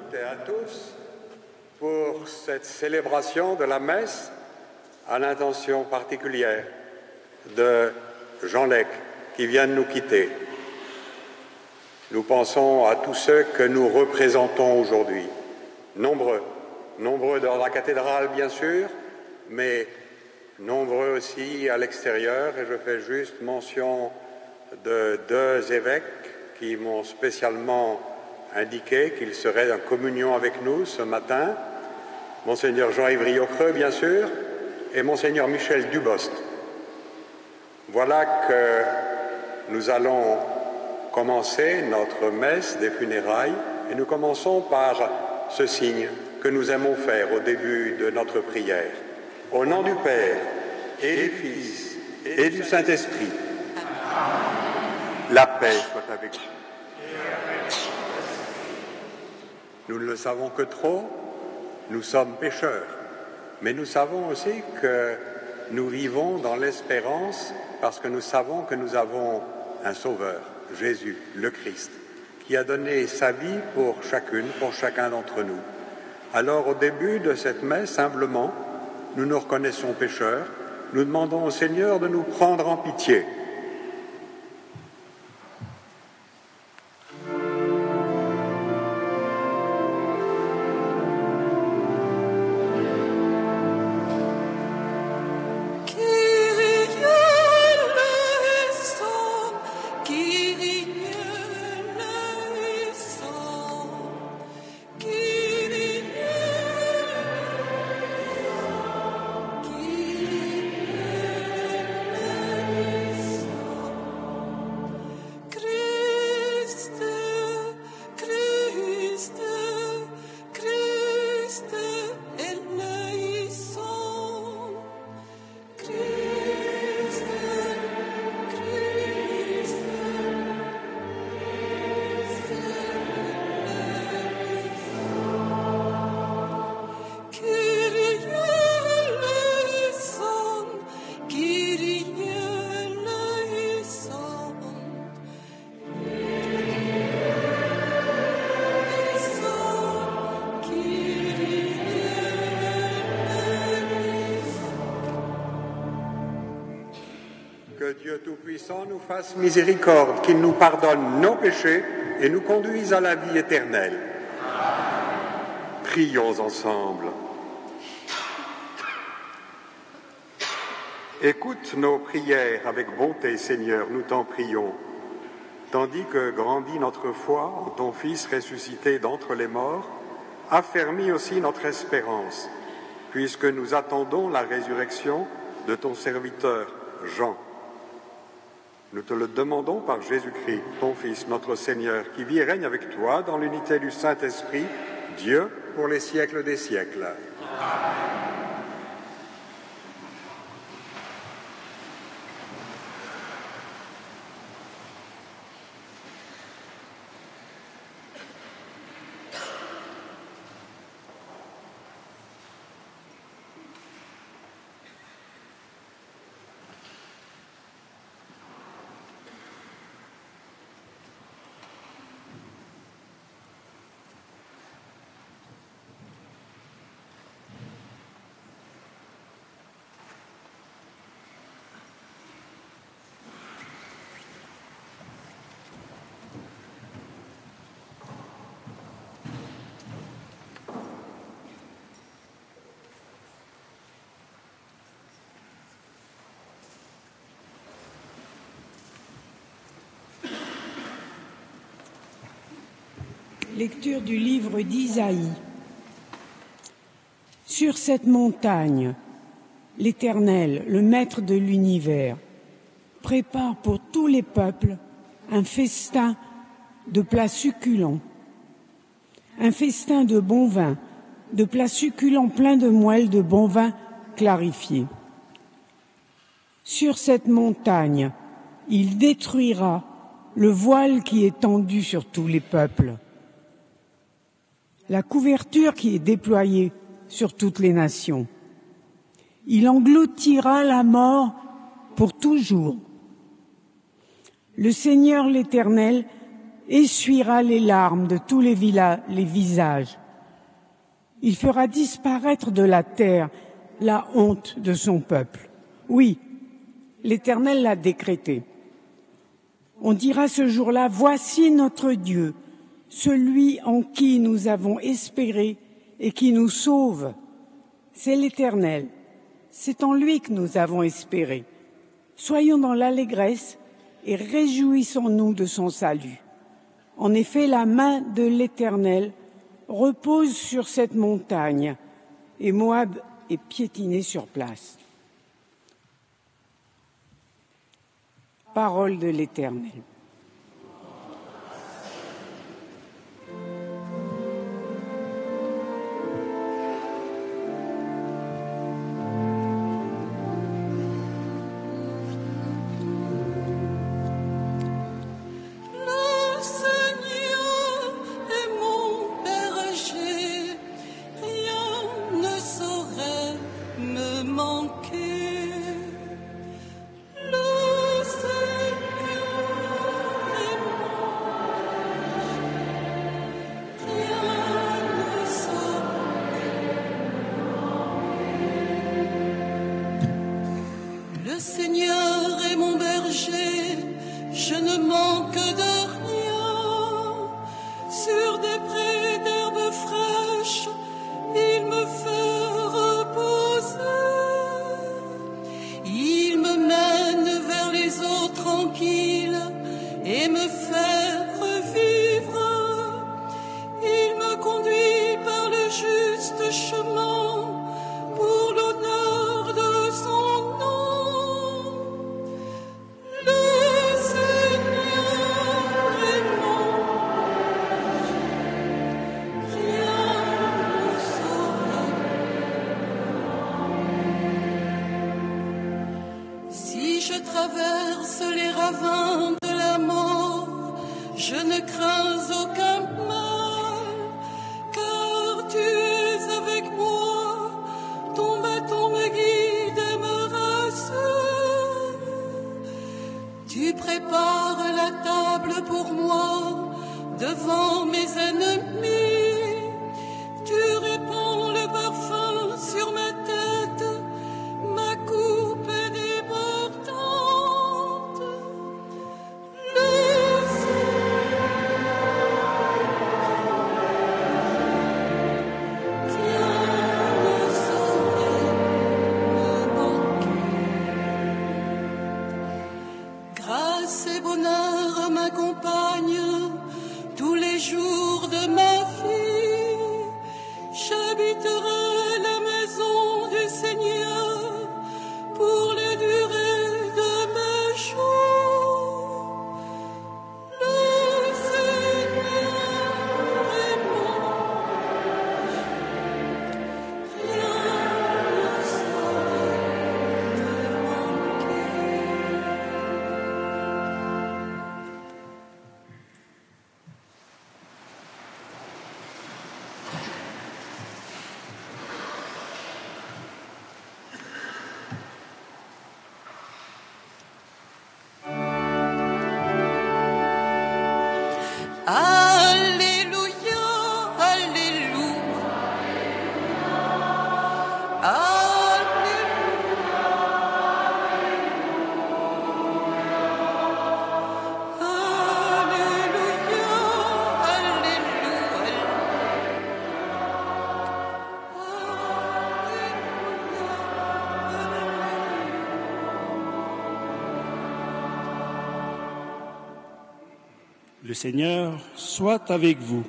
toutes et à tous pour cette célébration de la messe à l'intention particulière de Jean Lec qui vient de nous quitter. Nous pensons à tous ceux que nous représentons aujourd'hui, nombreux dans la cathédrale bien sûr, mais nombreux aussi à l'extérieur, et je fais juste mention de deux évêques qui m'ont spécialement indiqué qu'ils seraient en communion avec nous ce matin, Monseigneur Jean-Yves Riocreux bien sûr, et Monseigneur Michel Dubost. Voilà que nous allons commencer notre messe des funérailles, et nous commençons par ce signe que nous aimons faire au début de notre prière. Au nom du Père, et du Fils, et du Saint-Esprit, la paix soit avec vous. Nous ne le savons que trop, nous sommes pécheurs, mais nous savons aussi que nous vivons dans l'espérance parce que nous savons que nous avons un Sauveur, Jésus, le Christ, qui a donné sa vie pour chacune, pour chacun d'entre nous. Alors, au début de cette messe, humblement, nous nous reconnaissons pécheurs, nous demandons au Seigneur de nous prendre en pitié. Que Dieu Tout-Puissant nous fasse miséricorde, qu'il nous pardonne nos péchés et nous conduise à la vie éternelle. Prions ensemble. Écoute nos prières avec bonté, Seigneur, nous t'en prions, tandis que grandit notre foi en ton Fils ressuscité d'entre les morts, affermis aussi notre espérance, puisque nous attendons la résurrection de ton serviteur Jean. Nous te le demandons par Jésus-Christ, ton Fils, notre Seigneur, qui vit et règne avec toi dans l'unité du Saint-Esprit, Dieu, pour les siècles des siècles. Amen. Lecture du livre d'Isaïe. Sur cette montagne, l'Éternel, le Maître de l'univers, prépare pour tous les peuples un festin de plats succulents, un festin de bon vin, de plats succulents pleins de moelle de bon vin clarifié. Sur cette montagne, il détruira le voile qui est tendu sur tous les peuples, la couverture qui est déployée sur toutes les nations. Il engloutira la mort pour toujours. Le Seigneur l'Éternel essuiera les larmes de tous les visages. Il fera disparaître de la terre la honte de son peuple. Oui, l'Éternel l'a décrété. On dira ce jour-là, voici notre Dieu, celui en qui nous avons espéré et qui nous sauve. C'est l'Éternel, c'est en lui que nous avons espéré. Soyons dans l'allégresse et réjouissons-nous de son salut. En effet, la main de l'Éternel repose sur cette montagne et Moab est piétiné sur place. Parole de l'Éternel. Le Seigneur est mon berger, je ne manque de rien. Sur des prés d'herbes fraîches, il me fait reposer. Il me mène vers les eaux tranquilles et me fait revivre. Il me conduit par le juste chemin pour l'honneur de son nom. Je traverse les ravins de la mort, je ne crains aucun mal, car tu es avec moi, ton bâton me guide et me rassure. Tu prépares la table pour moi, devant mes ennemis, tu répands le parfum sur ma tête, ma coupe est débordante. Grâce et bonheur m'accompagnent tous les jours de ma vie. J'habiterai la maison du Seigneur pour la durée de mes jours. Le Seigneur est mon rien ne saurait te manquer. Alléluia, Alléluia, Le Seigneur soit avec vous.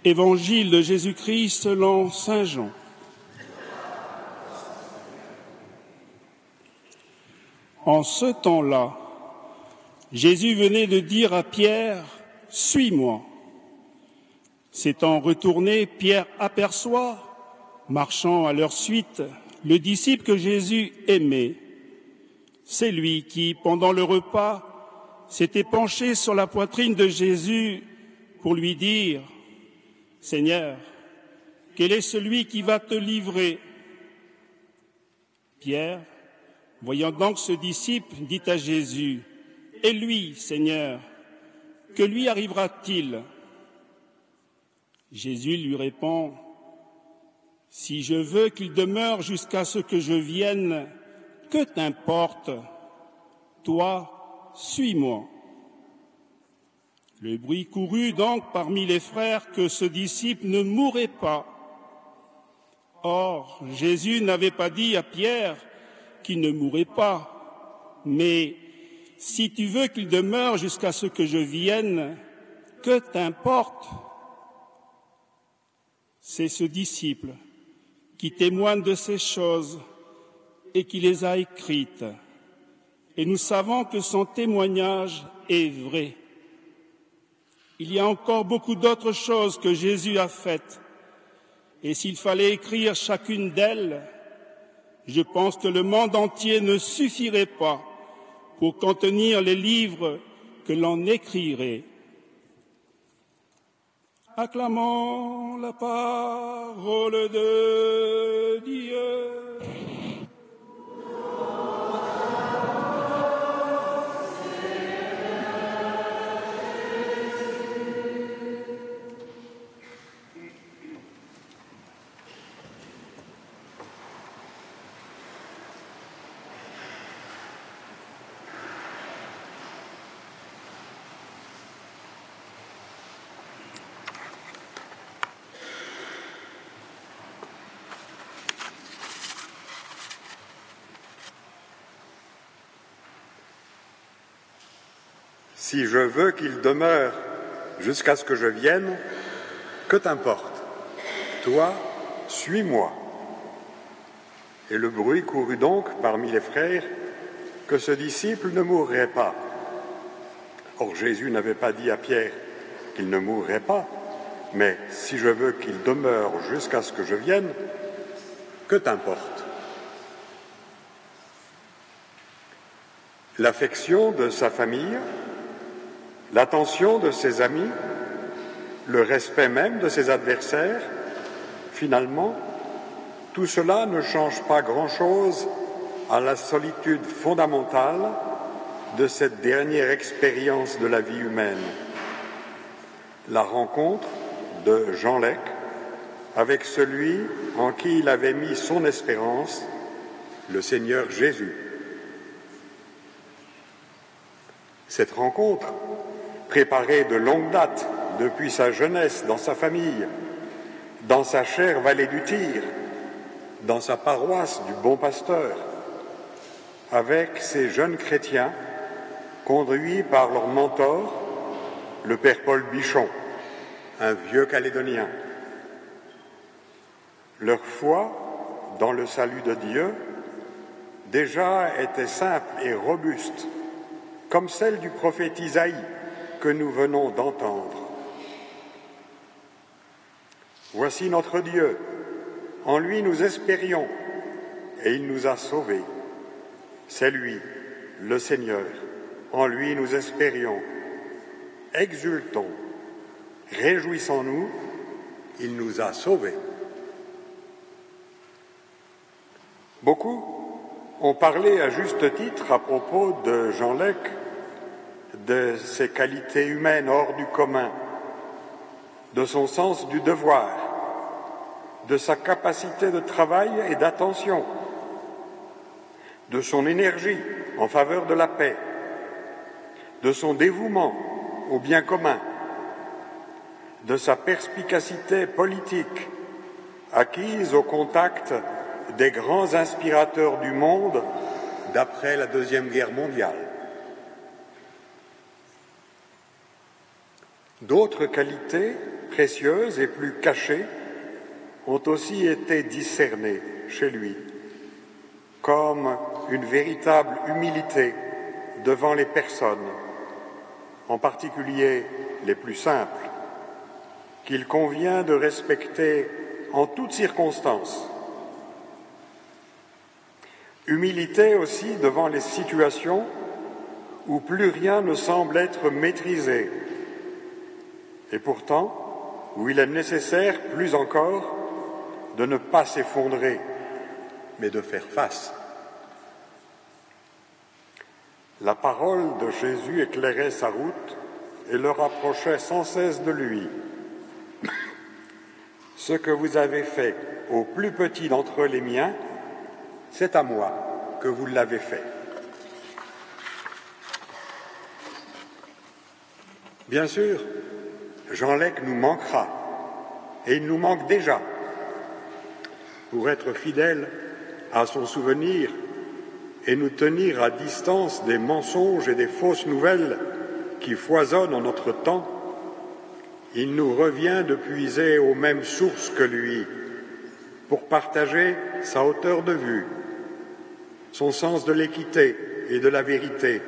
Évangile de Jésus-Christ selon saint Jean. En ce temps-là, Jésus venait de dire à Pierre, « Suis-moi ». S'étant retourné, Pierre aperçoit, marchant à leur suite, le disciple que Jésus aimait. C'est lui qui, pendant le repas, s'était penché sur la poitrine de Jésus pour lui dire « Seigneur, quel est celui qui va te livrer ?» Pierre, voyant donc ce disciple, dit à Jésus « Et lui, Seigneur, que lui arrivera-t-il » Jésus lui répond, « Si je veux qu'il demeure jusqu'à ce que je vienne, que t'importe? Toi, suis-moi. » Le bruit courut donc parmi les frères que ce disciple ne mourrait pas. Or, Jésus n'avait pas dit à Pierre qu'il ne mourrait pas, mais « Si tu veux qu'il demeure jusqu'à ce que je vienne, que t'importe ?» C'est ce disciple qui témoigne de ces choses et qui les a écrites. Et nous savons que son témoignage est vrai. Il y a encore beaucoup d'autres choses que Jésus a faites. Et s'il fallait écrire chacune d'elles, je pense que le monde entier ne suffirait pas pour contenir les livres que l'on écrirait. Acclamons la parole de Dieu. Si je veux qu'il demeure jusqu'à ce que je vienne, que t'importe? Toi, suis-moi. Et le bruit courut donc parmi les frères que ce disciple ne mourrait pas. Or Jésus n'avait pas dit à Pierre qu'il ne mourrait pas, mais si je veux qu'il demeure jusqu'à ce que je vienne, que t'importe? L'affection de sa famille, l'attention de ses amis, le respect même de ses adversaires, finalement, tout cela ne change pas grand-chose à la solitude fondamentale de cette dernière expérience de la vie humaine, la rencontre de Jean Lec avec celui en qui il avait mis son espérance, le Seigneur Jésus. Cette rencontre, préparée de longue date depuis sa jeunesse dans sa famille, dans sa chère vallée du Tyr, dans sa paroisse du Bon Pasteur, avec ces jeunes chrétiens conduits par leur mentor, le père Paul Bichon, un vieux Calédonien. Leur foi dans le salut de Dieu déjà était simple et robuste, comme celle du prophète Isaïe que nous venons d'entendre. Voici notre Dieu, en lui nous espérions, et il nous a sauvés. C'est lui, le Seigneur, en lui nous espérions. Exultons, réjouissons-nous, il nous a sauvés. Beaucoup ont parlé à juste titre à propos de Jean Lec, de ses qualités humaines hors du commun, de son sens du devoir, de sa capacité de travail et d'attention, de son énergie en faveur de la paix, de son dévouement au bien commun, de sa perspicacité politique acquise au contact des grands inspirateurs du monde d'après la Deuxième Guerre mondiale. D'autres qualités précieuses et plus cachées ont aussi été discernées chez lui, comme une véritable humilité devant les personnes, en particulier les plus simples, qu'il convient de respecter en toutes circonstances. Humilité aussi devant les situations où plus rien ne semble être maîtrisé, et pourtant où il est nécessaire, plus encore, de ne pas s'effondrer, mais de faire face. La parole de Jésus éclairait sa route et le rapprochait sans cesse de lui. Ce que vous avez fait au plus petit d'entre les miens, c'est à moi que vous l'avez fait. Bien sûr, Jean Lec nous manquera, et il nous manque déjà. Pour être fidèle à son souvenir et nous tenir à distance des mensonges et des fausses nouvelles qui foisonnent en notre temps, il nous revient de puiser aux mêmes sources que lui pour partager sa hauteur de vue, son sens de l'équité et de la vérité,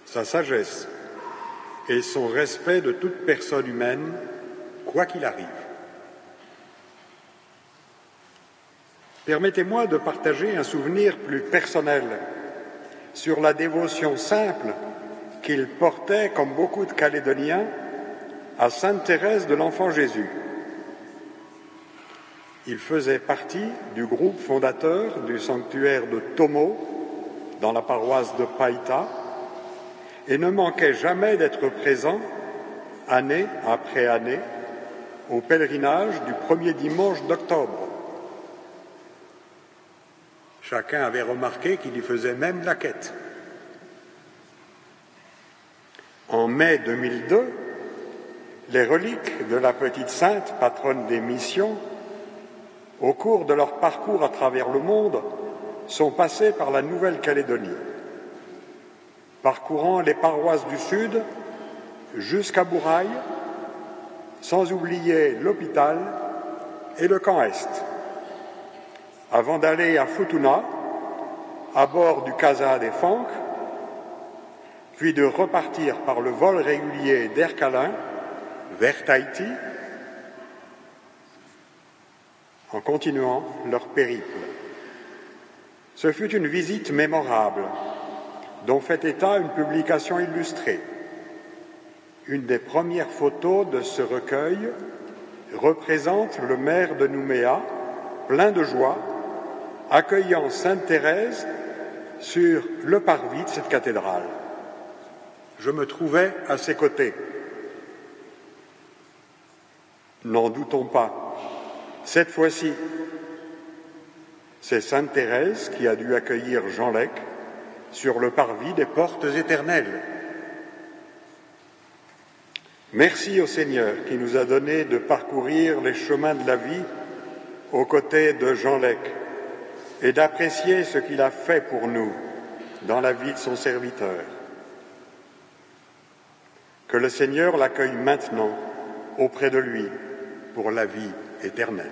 sa sagesse et son respect de toute personne humaine, quoi qu'il arrive. Permettez-moi de partager un souvenir plus personnel sur la dévotion simple qu'il portait, comme beaucoup de Calédoniens, à Sainte Thérèse de l'Enfant Jésus. Il faisait partie du groupe fondateur du sanctuaire de Tomo, dans la paroisse de Païta, et ne manquait jamais d'être présent, année après année, au pèlerinage du premier dimanche d'octobre. Chacun avait remarqué qu'il y faisait même la quête. En mai 2002, les reliques de la petite sainte, patronne des missions, au cours de leur parcours à travers le monde, sont passées par la Nouvelle-Calédonie, parcourant les paroisses du Sud jusqu'à Bourail, sans oublier l'hôpital et le camp Est, avant d'aller à Futuna, à bord du Casa des Fanques, puis de repartir par le vol régulier d'Air Calin vers Tahiti, en continuant leur périple. Ce fut une visite mémorable, dont fait état une publication illustrée. Une des premières photos de ce recueil représente le maire de Nouméa, plein de joie, accueillant Sainte Thérèse sur le parvis de cette cathédrale. Je me trouvais à ses côtés. N'en doutons pas, cette fois-ci, c'est Sainte Thérèse qui a dû accueillir Jean Lec sur le parvis des portes éternelles. Merci au Seigneur qui nous a donné de parcourir les chemins de la vie aux côtés de Jean Lec et d'apprécier ce qu'il a fait pour nous dans la vie de son serviteur. Que le Seigneur l'accueille maintenant auprès de lui pour la vie éternelle.